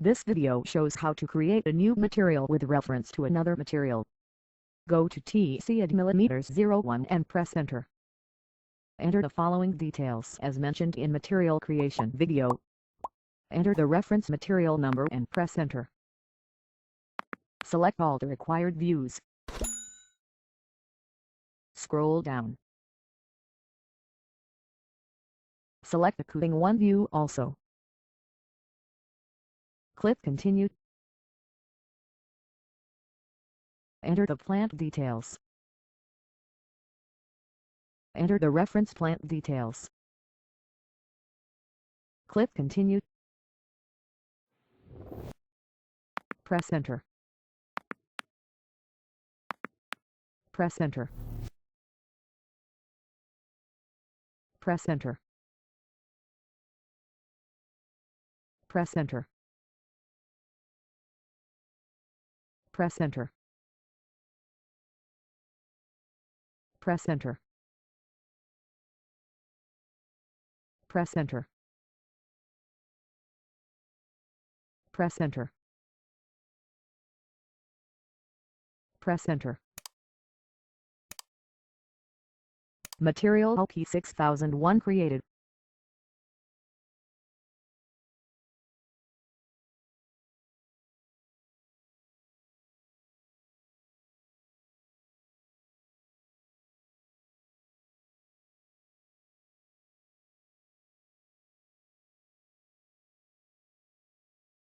This video shows how to create a new material with reference to another material. Go to TC at mm01 and press enter. Enter the following details as mentioned in material creation video. Enter the reference material number and press enter. Select all the required views. Scroll down. Select the coding 1 view also. Click Continue. Enter the plant details. Enter the reference plant details. Click Continue. Press enter. Press enter. Press enter. Press enter. Press enter. Press enter. Press enter. Press enter. Press enter. Material LP6001 created.